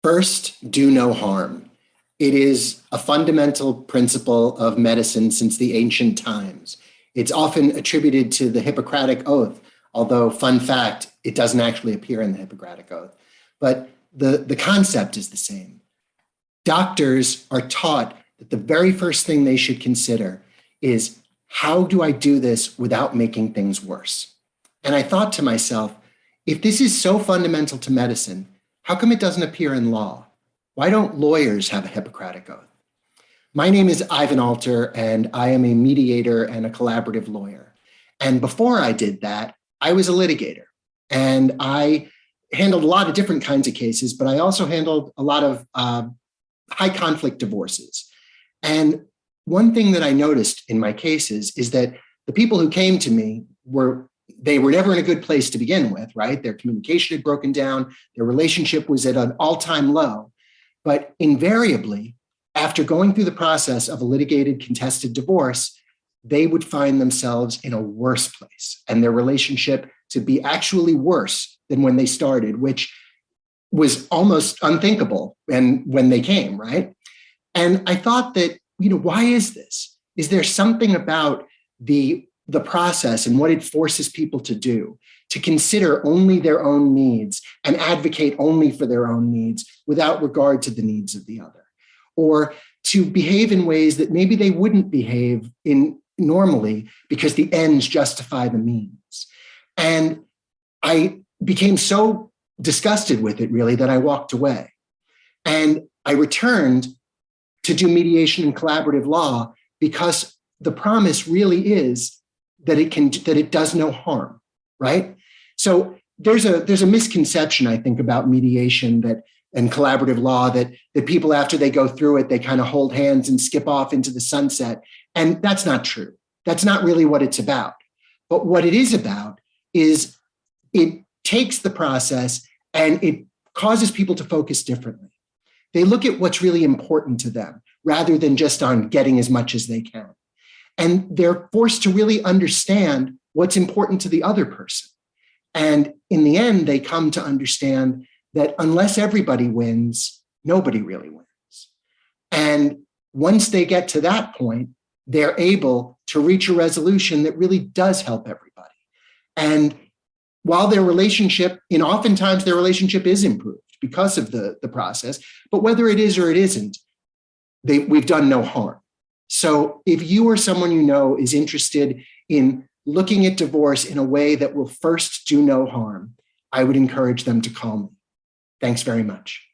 First, do no harm. It is a fundamental principle of medicine since the ancient times. It's often attributed to the Hippocratic Oath, although, fun fact, it doesn't actually appear in the Hippocratic Oath. But the concept is the same. Doctors are taught that the very first thing they should consider is, how do I do this without making things worse? And I thought to myself, if this is so fundamental to medicine, how come it doesn't appear in law? Why don't lawyers have a Hippocratic Oath? My name is Ivan Alter, and I am a mediator and a collaborative lawyer. And before I did that, I was a litigator. And I handled a lot of different kinds of cases, but I also handled a lot of high conflict divorces. And one thing that I noticed in my cases is that the people who came to me were never in a good place to begin with, right? Their communication had broken down, their relationship was at an all-time low. But invariably, after going through the process of a litigated contested divorce, they would find themselves in a worse place and their relationship to be actually worse than when they started, which was almost unthinkable when they came, right? And I thought that, why is this? Is there something about the process and what it forces people to do, to consider only their own needs and advocate only for their own needs without regard to the needs of the other, or to behave in ways that maybe they wouldn't behave in normally because the ends justify the means? And I became so disgusted with it, really, that I walked away. And I returned to do mediation and collaborative law because the promise really is that it does no harm, right? So there's a misconception, I think, about mediation and collaborative law that people, after they go through it, they kind of hold hands and skip off into the sunset. And that's not true. That's not really what it's about. But what it is about is it takes the process and it causes people to focus differently. They look at what's really important to them rather than just on getting as much as they can. And they're forced to really understand what's important to the other person. And in the end, they come to understand that unless everybody wins, nobody really wins. And once they get to that point, they're able to reach a resolution that really does help everybody. And while oftentimes their relationship is improved because of the process, but whether it is or it isn't, we've done no harm. So if you or someone you know is interested in looking at divorce in a way that will first do no harm, I would encourage them to call me. Thanks very much.